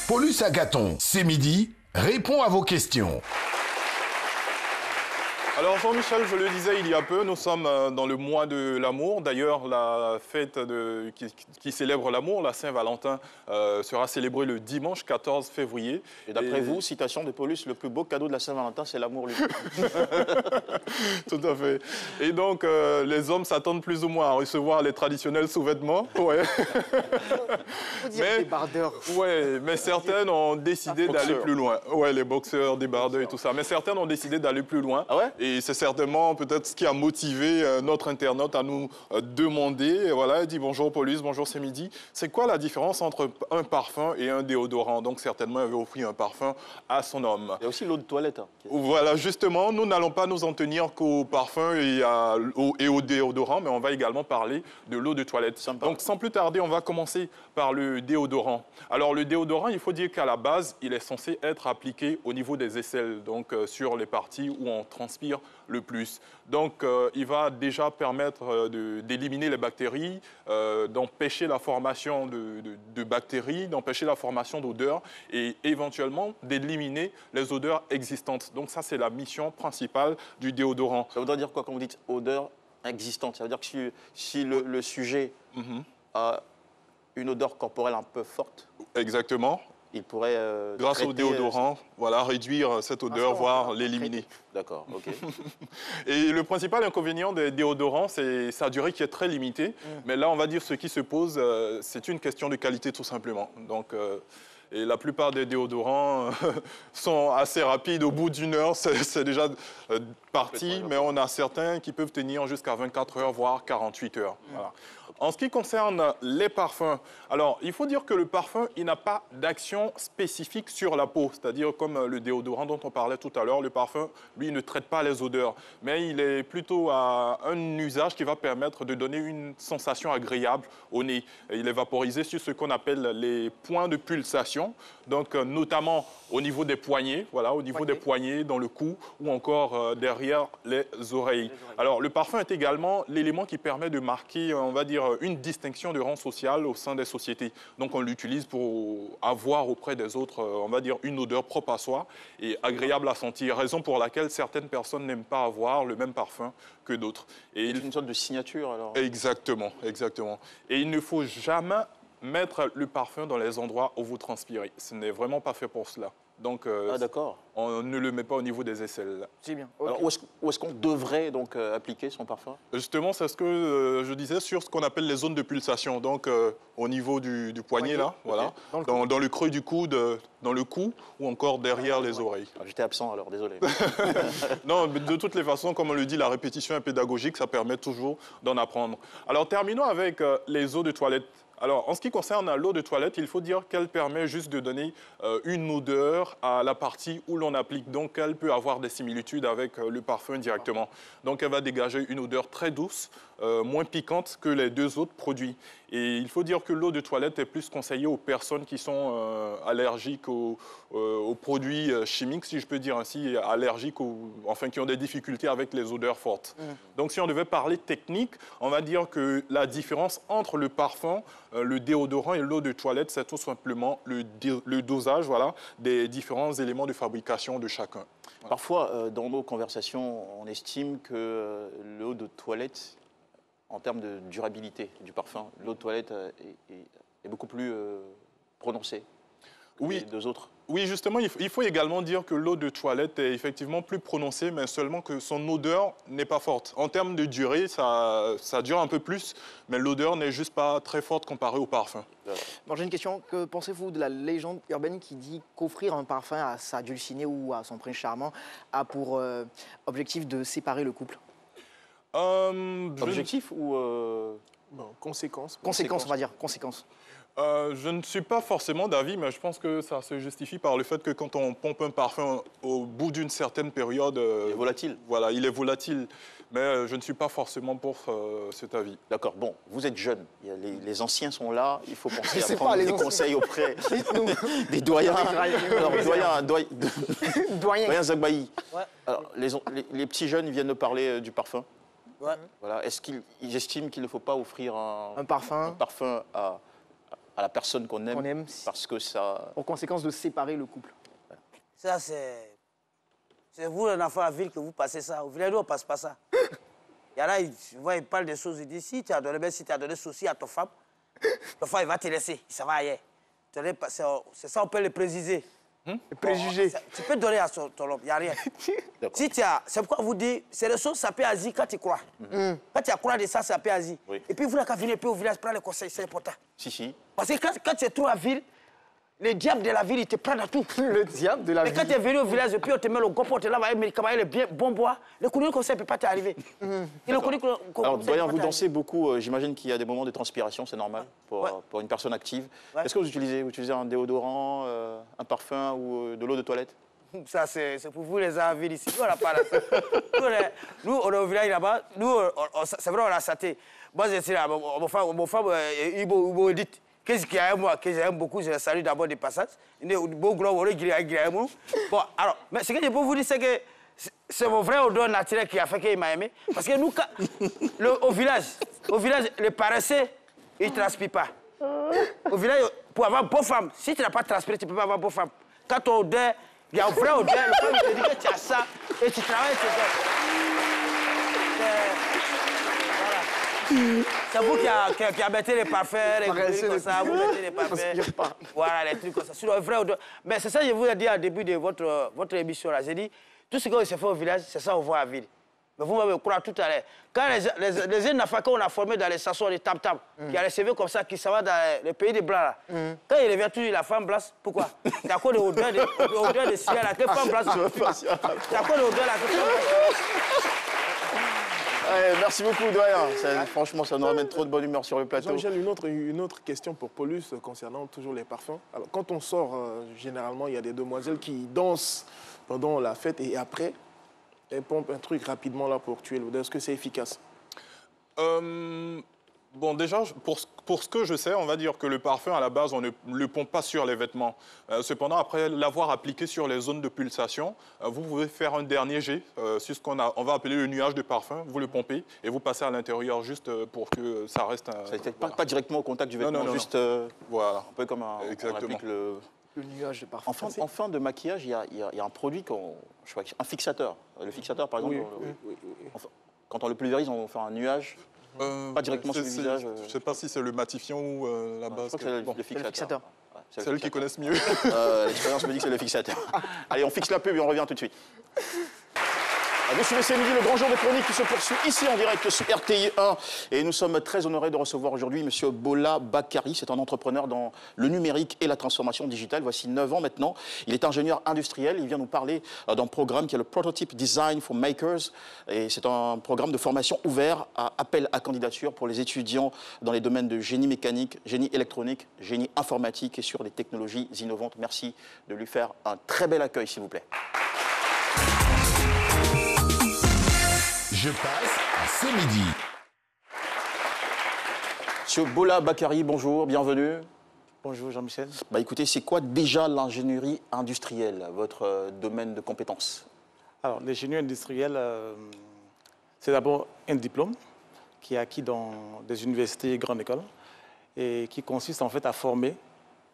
Paulus Agathon, C'est Midi, répond à vos questions. Alors Jean-Michel, je le disais il y a peu, nous sommes dans le mois de l'amour. D'ailleurs, la fête qui célèbre l'amour, la Saint-Valentin, sera célébrée le dimanche 14 février. Et d'après vous, citation de Paulus, le plus beau cadeau de la Saint-Valentin, c'est l'amour lui-même. Tout à fait. Et donc, les hommes s'attendent plus ou moins à recevoir les traditionnels sous-vêtements. Ouais. Mais certaines ont décidé d'aller plus loin. Ouais, les boxeurs, débardeurs et tout ça. Mais certaines ont décidé d'aller plus loin. Ah ouais? Et c'est certainement peut-être ce qui a motivé notre internaute à nous demander. Et voilà, il dit bonjour Paulus, bonjour C'est Midi. C'est quoi la différence entre un parfum et un déodorant? Donc certainement, il avait offert un parfum à son homme. Il y a aussi l'eau de toilette. Hein. Voilà, justement, nous n'allons pas nous en tenir qu'au parfum et au déodorant, mais on va également parler de l'eau de toilette. Sympa. Donc sans plus tarder, on va commencer par le déodorant. Alors le déodorant, il faut dire qu'à la base, il est censé être appliqué au niveau des aisselles, donc sur les parties où on transpire le plus. Donc, il va déjà permettre d'éliminer les bactéries, d'empêcher la formation de bactéries, d'empêcher la formation d'odeurs et éventuellement d'éliminer les odeurs existantes. Donc, ça, c'est la mission principale du déodorant. Ça voudrait dire quoi quand vous dites odeur existante? Ça veut dire que si le sujet a une odeur corporelle un peu forte? Exactement. Il pourrait, grâce au déodorant, voilà, réduire cette odeur, voire l'éliminer. D'accord, ok. Et le principal inconvénient des déodorants, c'est sa durée qui est très limitée. Mais là, on va dire ce qui se pose, c'est une question de qualité tout simplement. Donc, et la plupart des déodorants sont assez rapides. Au bout d'1 heure, c'est déjà parti. Mais on a certains qui peuvent tenir jusqu'à 24 heures, voire 48 heures. Voilà. En ce qui concerne les parfums, alors il faut dire que le parfum, il n'a pas d'action spécifique sur la peau. C'est-à-dire comme le déodorant dont on parlait tout à l'heure, le parfum, lui, ne traite pas les odeurs. Mais il est plutôt à un usage qui va permettre de donner une sensation agréable au nez. Et il est vaporisé sur ce qu'on appelle les points de pulsation, donc notamment au niveau des poignets, voilà, au niveau des poignets, dans le cou ou encore derrière les oreilles. Alors le parfum est également l'élément qui permet de marquer, on va dire, une distinction de rang social au sein des sociétés. Donc on l'utilise pour avoir auprès des autres, on va dire, une odeur propre à soi et agréable à sentir. Raison pour laquelle certaines personnes n'aiment pas avoir le même parfum que d'autres. Et une sorte de signature alors? Exactement, exactement. Et il ne faut jamais mettre le parfum dans les endroits où vous transpirez. Ce n'est vraiment pas fait pour cela. Donc, on ne le met pas au niveau des aisselles. C'est bien. Okay. Alors, où est-ce qu'on devrait donc appliquer son parfum? Justement, c'est ce que je disais sur ce qu'on appelle les zones de pulsation. Donc, au niveau du poignet, là, voilà, dans le creux du coude, dans le cou ou encore derrière les oreilles. J'étais absent alors, désolé. Non, mais de toutes les façons, comme on le dit, la répétition est pédagogique, ça permet toujours d'en apprendre. Alors, terminons avec les eaux de toilette. Alors, en ce qui concerne l'eau de toilette, il faut dire qu'elle permet juste de donner une odeur à la partie où l'on applique. Donc, elle peut avoir des similitudes avec le parfum directement. Donc, elle va dégager une odeur très douce, moins piquante que les deux autres produits. Et il faut dire que l'eau de toilette est plus conseillée aux personnes qui sont allergiques aux produits chimiques, si je peux dire ainsi, allergiques, enfin qui ont des difficultés avec les odeurs fortes. Donc si on devait parler technique, on va dire que la différence entre le parfum, le déodorant et l'eau de toilette, c'est tout simplement le dosage des différents éléments de fabrication de chacun. Parfois, dans nos conversations, on estime que l'eau de toilette, en termes de durabilité du parfum, l'eau de toilette est beaucoup plus prononcée que les deux autres. Oui, justement, il faut également dire que l'eau de toilette est effectivement plus prononcée, mais seulement que son odeur n'est pas forte. En termes de durée, ça dure un peu plus, mais l'odeur n'est juste pas très forte comparée au parfum. Bon, j'ai une question. Que pensez-vous de la légende urbaine qui dit qu'offrir un parfum à sa dulcinée ou à son prince charmant a pour objectif de séparer le couple? Objectif ou... Bon, conséquence. Conséquence, on va dire. Conséquence. Je ne suis pas forcément d'avis, mais je pense que ça se justifie par le fait que quand on pompe un parfum au bout d'une certaine période... il est volatile. Voilà, il est volatile. Mais je ne suis pas forcément pour cet avis. D'accord. Bon, vous êtes jeune. Les anciens sont là. Il faut penser à prendre des conseils auprès des doyens. Alors, doyen Zagbaï. Ouais. Alors, les petits jeunes, ils viennent de parler du parfum. Ouais. Voilà. Est-ce qu'ils estiment qu'il ne faut pas offrir un parfum à la personne qu'on aime, parce que ça... Pour conséquence de séparer le couple. Ça, c'est vous, un enfant à ville, que vous passez ça. Au village, on ne passe pas ça. Il y en a, ils parlent des choses, ils disent, si tu as donné souci à ton femme, il va te laisser, ça va ailleurs. C'est ça, on peut le préciser. Les préjugés. Tu peux donner à ton homme, il n'y a rien. Si tu as, c'est pourquoi vous dites, c'est les choses, ça peut agir quand tu crois. Quand tu as crois de ça, ça peut agir. Oui. Et puis vous n'avez qu'à venir au village prendre les conseils, c'est important. Si. Parce que quand tu es trop à ville, le diable de la ville, il te prend à tout. Le diable de la ville. Et quand tu es venu au village, et puis on te met le gopo, on te lave avec les médicaments, le bien bon bois, le coup comme ça ne peut pas t'arriver. Alors, doyen, vous dansez beaucoup. J'imagine qu'il y a des moments de transpiration, c'est normal pour une personne active. Ouais. Est-ce que vous utilisez un déodorant, un parfum ou de l'eau de toilette? Ça, c'est pour vous les villes ici. Nous, on n'a pas la... Nous, on est au village là-bas. Nous, c'est vrai, on a saté. Moi, je suis là, mon femme, il dit. Qu'est-ce qu'il y a moi que j'aime beaucoup, je le salue d'abord des passages. Bon, alors, mais ce que je peux vous dire, c'est que c'est mon vrai odeur naturel qui a fait qu'il m'a aimé. Parce que nous, au village, les paresseux, ils ne transpirent pas. Au village, pour avoir une bonne femme, si tu n'as pas transpiré, tu ne peux pas avoir une bonne femme. Quand ton odeur, il y a un vrai odeur, le femme te dit que tu as ça et tu travailles, c'est vous qui a mettez les parfums, les trucs comme ça, vous mettez les parfums. Voilà, les trucs comme ça. Sur le vrai odeur. Mais c'est ça que je vous ai dit au début de votre émission là. J'ai dit, tout ce qu'on se fait au village, c'est ça qu'on voit à la ville. Mais vous m'avez croire tout à l'heure. Quand les jeunes Nafaka qu'on a formés dans les stations de tam-tam, qui a les CV comme ça, qui s'en va dans les pays des Blancs là, quand il revient toujours la femme blanche, pourquoi? C'est à cause de l'odeur de ciel là, que femme blanche. C'est à cause de l'odeur là, que femme blanche. Merci beaucoup, doyen. Franchement, ça nous ramène trop de bonne humeur sur le plateau. J'ai une autre question pour Paulus concernant toujours les parfums. Alors, quand on sort, généralement, il y a des demoiselles qui dansent pendant la fête et après, elles pompent un truc rapidement là pour tuer l'odeur. Est-ce que c'est efficace? Bon, déjà, pour ce que je sais, on va dire que le parfum, à la base, on ne le pompe pas sur les vêtements. Cependant, après l'avoir appliqué sur les zones de pulsation, vous pouvez faire un dernier jet sur ce qu'on va appeler le nuage de parfum. Vous le pompez et vous passez à l'intérieur juste pour que ça reste... Pas directement au contact du vêtement, juste voilà. un peu comme on applique le nuage de parfum. En fin de maquillage, il y a un produit, un fixateur. Le fixateur, par exemple, quand on le pulvérise, on fait un nuage. Pas directement sur le visage. Je ne sais pas si c'est le matifiant ou la base. Je crois que c'est le fixateur. C'est eux qui connaissent mieux. L'expérience me dit que c'est le fixateur. Allez, on fixe la pub et on revient tout de suite. Vous suivez ce midi le grand jour de chronique qui se poursuit ici en direct sur RTI 1. Et nous sommes très honorés de recevoir aujourd'hui M. Bola Bakary. C'est un entrepreneur dans le numérique et la transformation digitale. Voici 9 ans maintenant. Il est ingénieur industriel. Il vient nous parler d'un programme qui est le Prototype Design for Makers. Et c'est un programme de formation ouvert à appel à candidature pour les étudiants dans les domaines de génie mécanique, génie électronique, génie informatique et sur les technologies innovantes. Merci de lui faire un très bel accueil, s'il vous plaît. Je passe à ce midi. Monsieur Bola Bakary, bonjour, bienvenue. Bonjour Jean-Michel. Bah écoutez, c'est quoi déjà l'ingénierie industrielle, votre domaine de compétences? Alors, l'ingénierie industrielle, c'est d'abord un diplôme qui est acquis dans des universités et grandes écoles et qui consiste en fait à former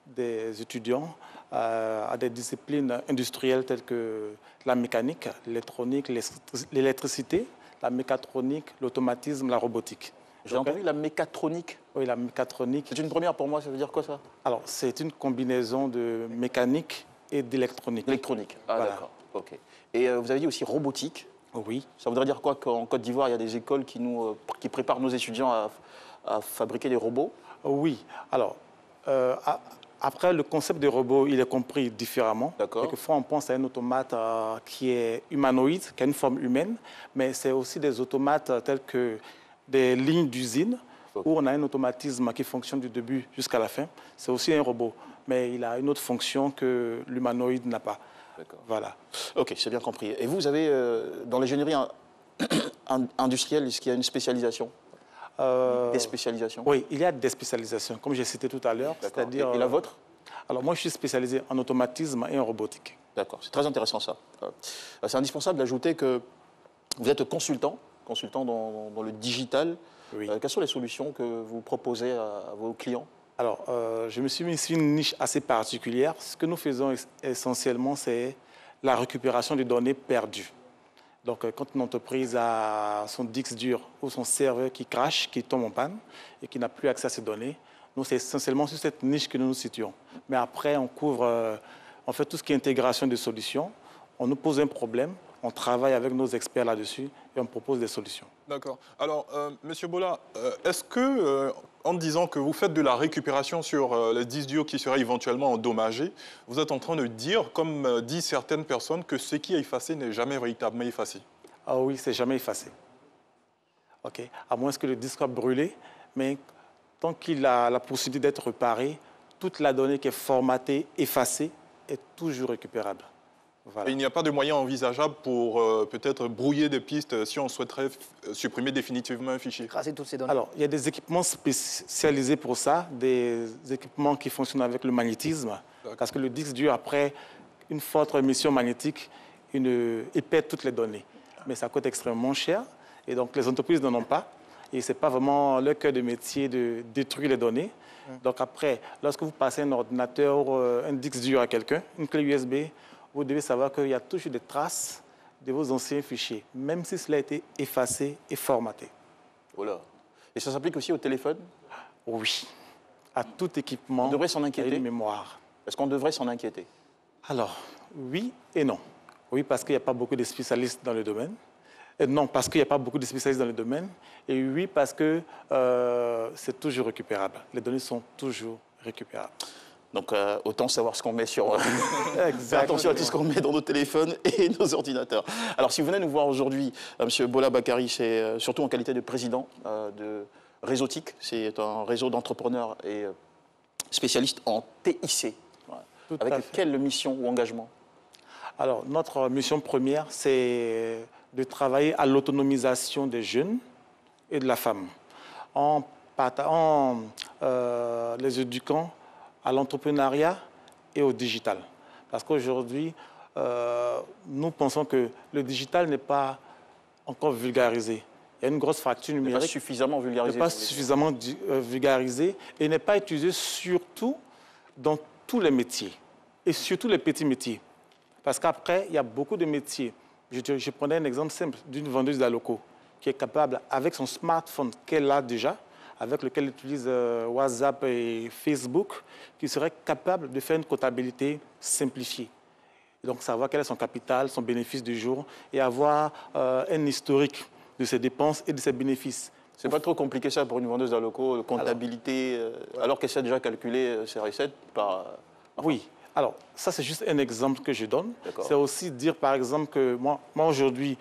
des étudiants à des disciplines industrielles telles que la mécanique, l'électronique, l'électricité, la mécatronique, l'automatisme, la robotique. J'ai entendu la mécatronique. Oui, la mécatronique. C'est une première pour moi, ça veut dire quoi ça? Alors, c'est une combinaison de mécanique et d'électronique. Électronique, ah Voilà. d'accord, ok. Et vous avez dit aussi robotique. Oui. Ça voudrait dire quoi qu'en Côte d'Ivoire, il y a des écoles qui préparent nos étudiants à fabriquer des robots? Oui. Alors, après, le concept des robots, il est compris différemment. D'accord. Quelquefois, on pense à un automate qui est humanoïde, qui a une forme humaine, mais c'est aussi des automates tels que des lignes d'usine, où on a un automatisme qui fonctionne du début jusqu'à la fin. C'est aussi un robot, mais il a une autre fonction que l'humanoïde n'a pas. D'accord. Voilà. Ok, c'est bien compris. Et vous avez, dans l'ingénierie industrielle, est-ce qu'il y a une spécialisation? Des spécialisations? Oui, il y a des spécialisations, comme j'ai cité tout à l'heure. Et la vôtre? Alors, moi, je suis spécialisé en automatisme et en robotique. D'accord, c'est très intéressant ça. C'est indispensable d'ajouter que vous êtes consultant dans le digital. Oui. Quelles sont les solutions que vous proposez à vos clients? Alors, je me suis mis sur une niche assez particulière. Ce que nous faisons essentiellement, c'est la récupération des données perdues. Donc, quand une entreprise a son disque dur ou son serveur qui crache, qui tombe en panne et qui n'a plus accès à ces données, nous, c'est essentiellement sur cette niche que nous nous situons. Mais après, on couvre, on fait tout ce qui est intégration des solutions. On nous pose un problème, on travaille avec nos experts là-dessus et on propose des solutions. D'accord. Alors, Monsieur Bola, est-ce que, en disant que vous faites de la récupération sur les disques durs qui seraient éventuellement endommagés, vous êtes en train de dire, comme disent certaines personnes, que ce qui est effacé n'est jamais véritablement effacé? Ah oui, c'est jamais effacé. OK. À moins que le disque soit brûlé, mais tant qu'il a la possibilité d'être réparé, toute la donnée qui est formatée, effacée, est toujours récupérable. Voilà. Et il n'y a pas de moyen envisageable pour peut-être brouiller des pistes si on souhaiterait supprimer définitivement un fichier? Tracer toutes ces données. Alors, il y a des équipements spécialisés pour ça, des équipements qui fonctionnent avec le magnétisme, parce que le disque dur, après une forte émission magnétique, il perd toutes les données. Mais ça coûte extrêmement cher, et donc les entreprises n'en ont pas, et ce n'est pas vraiment leur cœur de métier de détruire les données. Donc après, lorsque vous passez un ordinateur, un disque dur à quelqu'un, une clé USB, vous devez savoir qu'il y a toujours des traces de vos anciens fichiers, même si cela a été effacé et formaté. Voilà. Et ça s'applique aussi au téléphone? Oui. À tout équipement. On devrait s'en inquiéter? Une mémoire. Est-ce qu'on devrait s'en inquiéter? Alors, oui et non. Oui, parce qu'il n'y a pas beaucoup de spécialistes dans le domaine. Et non, parce qu'il n'y a pas beaucoup de spécialistes dans le domaine. Et oui, parce que c'est toujours récupérable. Les données sont toujours récupérables. Donc, autant savoir ce qu'on met sur... Faire attention à tout ce qu'on met dans nos téléphones et nos ordinateurs. Alors, si vous venez nous voir aujourd'hui, M. Bola Bakary, c'est surtout en qualité de président de Réseautique. C'est un réseau d'entrepreneurs et spécialistes en TIC. Ouais. Avec quelle mission ou engagement? Alors, notre mission première, c'est de travailler à l'autonomisation des jeunes et de la femme, en les éduquant à l'entrepreneuriat et au digital. Parce qu'aujourd'hui, nous pensons que le digital n'est pas encore vulgarisé. Il y a une grosse fracture numérique. Pas suffisamment vulgarisé. Pas suffisamment vulgarisé et n'est pas utilisé surtout dans tous les métiers et surtout les petits métiers. Parce qu'après, il y a beaucoup de métiers. Je prenais un exemple simple d'une vendeuse d'alocos qui est capable, avec son smartphone qu'elle a déjà, avec lequel elle utilise WhatsApp et Facebook, qui serait capable de faire une comptabilité simplifiée. Et donc, savoir quel est son capital, son bénéfice du jour, et avoir un historique de ses dépenses et de ses bénéfices. C'est pas trop compliqué ça pour une vendeuse d'un local, comptabilité, alors qu'elle sait déjà calculer ses recettes par... Oui. Alors, ça, c'est juste un exemple que je donne. C'est aussi dire, par exemple, que moi aujourd'hui,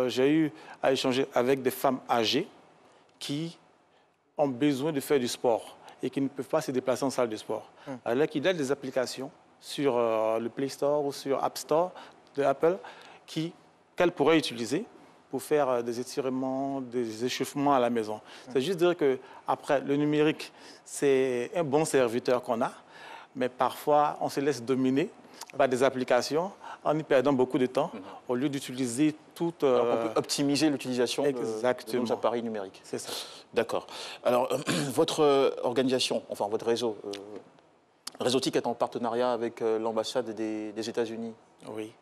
j'ai eu à échanger avec des femmes âgées qui ont besoin de faire du sport et qui ne peuvent pas se déplacer en salle de sport. Alors, il y a des applications sur le Play Store ou sur App Store de Apple qu'elles pourraient utiliser pour faire des étirements, des échauffements à la maison. C'est juste dire qu'après, le numérique, c'est un bon serviteur qu'on a, mais parfois, on se laisse dominer par des applications en y perdant beaucoup de temps, au lieu d'utiliser toute... Alors, on peut optimiser l'utilisation de nos appareils numériques. C'est ça. D'accord. Alors, votre organisation, enfin votre réseau, Réseautique est en partenariat avec l'ambassade des États-Unis. Oui.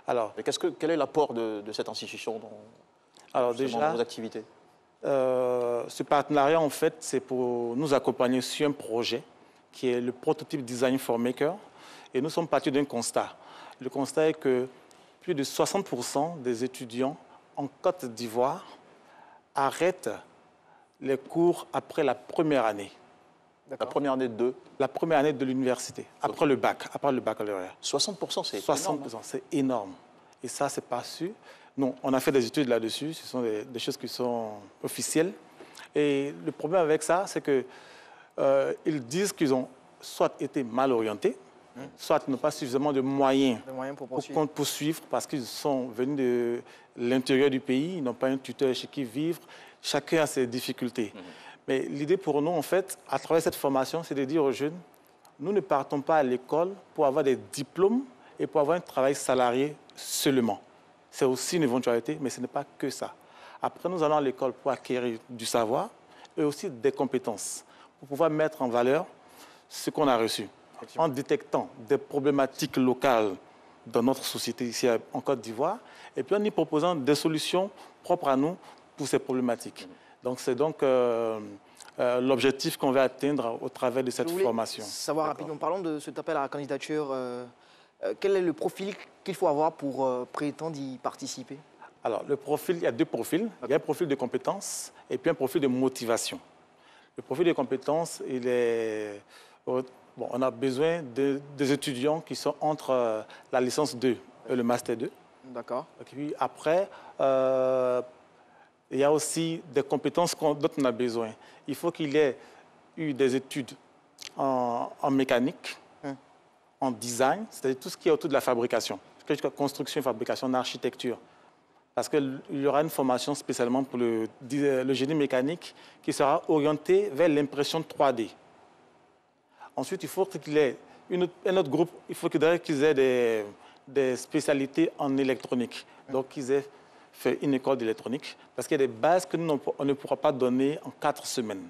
Alors, quel est l'apport de cette institution dans vos activités? Ce partenariat, en fait, c'est pour nous accompagner sur un projet qui est le prototype Design for Maker. Et nous sommes partis d'un constat. Le constat est que plus de 60% des étudiants en Côte d'Ivoire arrêtent les cours après la première année. La première année de La première année de l'université, après le bac, après le baccalauréat. 60%, c'est 60%, énorme. c'est énorme. Et ça, c'est pas sûr. Non, on a fait des études là-dessus. Ce sont des choses qui sont officielles. Et le problème avec ça, c'est que ils disent qu'ils ont soit été mal orientés, soit ils n'ont pas suffisamment de moyens pour poursuivre parce qu'ils sont venus de l'intérieur du pays, ils n'ont pas un tuteur chez qui vivre. Chacun a ses difficultés. Mais l'idée pour nous, en fait, à travers cette formation, c'est de dire aux jeunes, nous ne partons pas à l'école pour avoir des diplômes et pour avoir un travail salarié seulement. C'est aussi une éventualité, mais ce n'est pas que ça. Après, nous allons à l'école pour acquérir du savoir et aussi des compétences, pour pouvoir mettre en valeur ce qu'on a reçu, en détectant des problématiques locales dans notre société ici en Côte d'Ivoire, et puis en y proposant des solutions propres à nous pour ces problématiques. Donc, c'est l'objectif qu'on va atteindre au travers de cette formation. Savoir rapidement, parlons de cet appel à la candidature. Quel est le profil qu'il faut avoir pour prétendre y participer? Alors, le profil, il y a deux profils. Il y a un profil de compétences et puis un profil de motivation. Le profil de compétences, il est... Bon, on a besoin des étudiants qui sont entre la licence 2 et le master 2. D'accord. Et puis après, il y a aussi des compétences dont on a besoin. Il faut qu'il ait eu des études en mécanique, en design, c'est-à-dire tout ce qui est autour de la fabrication, construction, fabrication, en architecture. Parce qu'il y aura une formation spécialement pour le génie mécanique qui sera orientée vers l'impression 3D. Ensuite, il faut qu'il ait un autre groupe, il faut qu'ils aient des spécialités en électronique. Donc, qu'ils aient fait une école d'électronique, parce qu'il y a des bases que nous, on ne pourra pas donner en 4 semaines.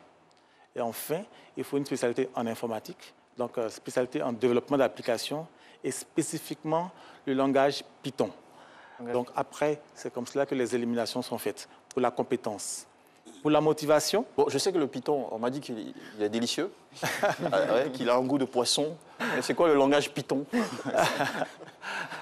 Et enfin, il faut une spécialité en informatique, donc spécialité en développement d'applications, et spécifiquement le langage Python. Donc après, c'est comme cela que les éliminations sont faites, pour la compétence. Pour la motivation... Bon, je sais que le Python, on m'a dit qu'il est délicieux, qu'il a un goût de poisson. Mais c'est quoi le langage Python?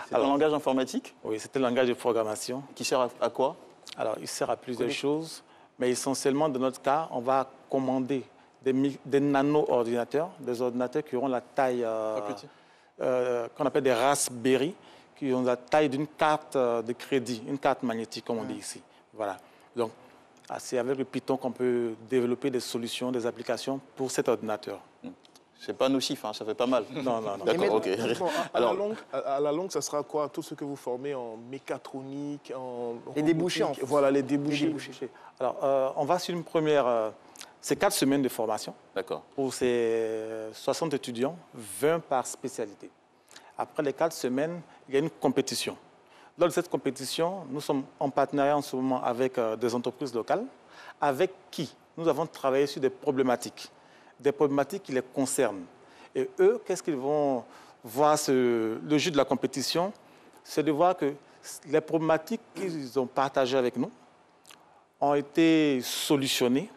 C'est un langage informatique? Oui, c'est un langage de programmation. Qui sert à quoi? Alors, il sert à plusieurs choses, mais essentiellement, dans notre cas, on va commander des nano-ordinateurs, des ordinateurs qui auront la taille qu'on appelle des Raspberry, qui ont la taille d'une carte de crédit, une carte magnétique, comme on dit ici. Voilà. Donc, c'est avec le Python qu'on peut développer des solutions, des applications pour cet ordinateur. C'est pas nocif, hein, ça fait pas mal. Non, non, non. D'accord, ok. Alors, à la longue, ça sera quoi? Tout ce que vous formez en mécatronique, en... Les débouchés, en fait. Voilà, les débouchés. Alors, on va sur une première... c'est 4 semaines de formation. D'accord. Pour ces 60 étudiants, 20 par spécialité. Après les 4 semaines, il y a une compétition. Lors de cette compétition, nous sommes en partenariat en ce moment avec des entreprises locales, avec qui nous avons travaillé sur des problématiques qui les concernent. Et eux, qu'est-ce qu'ils vont voir le jeu de la compétition? C'est de voir que les problématiques qu'ils ont partagées avec nous ont été solutionnées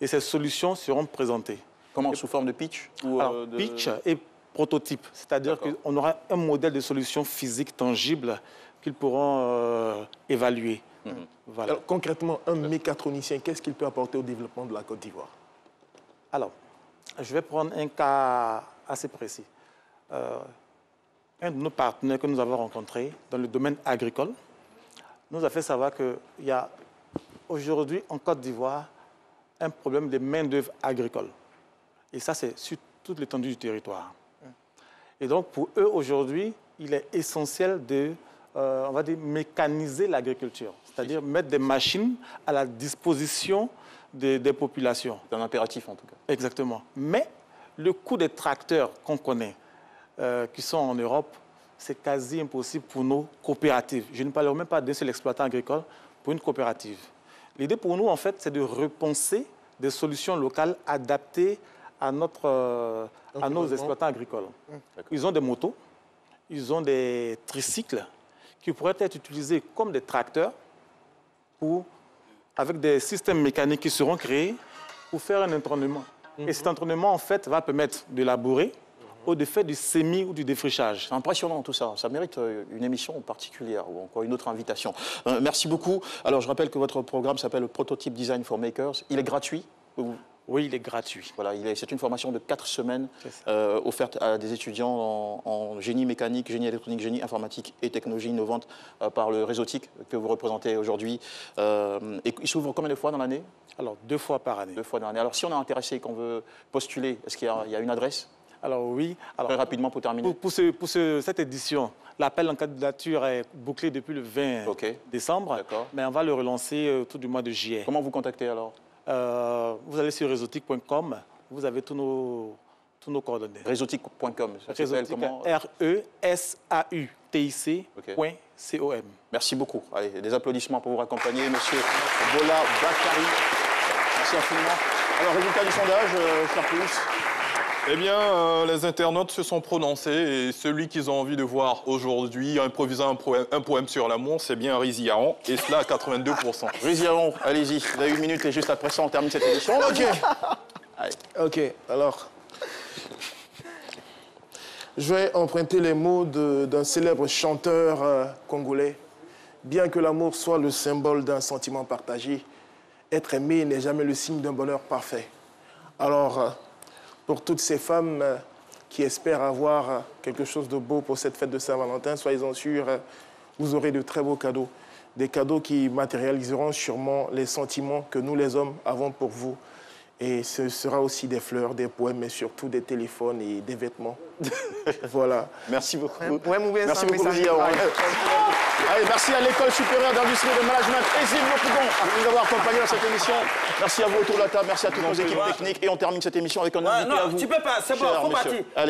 et ces solutions seront présentées. Comment? Sous forme de pitch? Alors, pitch et prototype, c'est-à-dire qu'on aura un modèle de solution physique tangible qu'ils pourront évaluer. Voilà. Alors, concrètement, un mécatronicien, qu'est-ce qu'il peut apporter au développement de la Côte d'Ivoire? Alors, je vais prendre un cas assez précis. Un de nos partenaires que nous avons rencontré dans le domaine agricole nous a fait savoir qu'il y a aujourd'hui en Côte d'Ivoire un problème de main-d'œuvre agricole. Et ça, c'est sur toute l'étendue du territoire. Et donc, pour eux, aujourd'hui, il est essentiel de, on va dire, mécaniser l'agriculture, c'est-à-dire mettre des machines à la disposition des populations. C'est un impératif, en tout cas. Exactement. Mais le coût des tracteurs qu'on connaît, qui sont en Europe, c'est quasi impossible pour nos coopératives. Je ne parle même pas d'un seul exploitant agricole, pour une coopérative. L'idée pour nous, en fait, c'est de repenser des solutions locales adaptées à, nos exploitants agricoles. Ils ont des motos, ils ont des tricycles qui pourraient être utilisés comme des tracteurs avec des systèmes mécaniques qui seront créés pour faire un entraînement. Et cet entraînement, en fait, va permettre de labourer ou de faire du semis ou du défrichage. C'est impressionnant tout ça. Ça mérite une émission particulière ou encore une autre invitation. Merci beaucoup. Alors, je rappelle que votre programme s'appelle Prototype Design for Makers. Il est gratuit? Oui, il est gratuit. Voilà, c'est une formation de 4 semaines offerte à des étudiants en génie mécanique, génie électronique, génie informatique et technologie innovante par le réseau TIC que vous représentez aujourd'hui. Et il s'ouvre combien de fois dans l'année? Alors, 2 fois par année. 2 fois dans l'année. Alors, si on est intéressé et qu'on veut postuler, est-ce qu'il y a une adresse? Alors oui. Alors, très rapidement pour terminer. Pour cette édition, l'appel en candidature est bouclé depuis le 20 décembre, mais on va le relancer tout du mois de juillet. Comment vous contactez alors? Vous allez sur réseautic.com, vous avez tous nos coordonnées. Réseautic.com, ça s'appelle comment? RESAUTIC.com. Merci beaucoup. Allez, des applaudissements pour vous accompagner, monsieur Bola Bakari. Merci infiniment. Alors, résultat du sondage, cher Plus? Eh bien, les internautes se sont prononcés et celui qu'ils ont envie de voir aujourd'hui, improvisant un poème sur l'amour, c'est bien Rizy Yaron, et cela à 82%. Rizy Yaron, allez-y, vous avez 1 minute et juste après ça, on termine cette émission. OK. OK, alors, je vais emprunter les mots d'un célèbre chanteur congolais. Bien que l'amour soit le symbole d'un sentiment partagé, être aimé n'est jamais le signe d'un bonheur parfait. Alors, pour toutes ces femmes qui espèrent avoir quelque chose de beau pour cette fête de Saint-Valentin, soyez-en sûrs, vous aurez de très beaux cadeaux. Des cadeaux qui matérialiseront sûrement les sentiments que nous, les hommes, avons pour vous. Et ce sera aussi des fleurs, des poèmes, mais surtout des téléphones et des vêtements. Voilà. Merci beaucoup. Merci beaucoup, Rizy Yaron. Allez, merci à l'École supérieure d'industrie et de management Esim Lopougon de nous avoir accompagnés dans cette émission. Merci à vous autour de la table, merci à toutes nos équipes techniques. Et on termine cette émission avec un invité à vous. Non, tu peux pas, c'est bon, faut partir. Allez.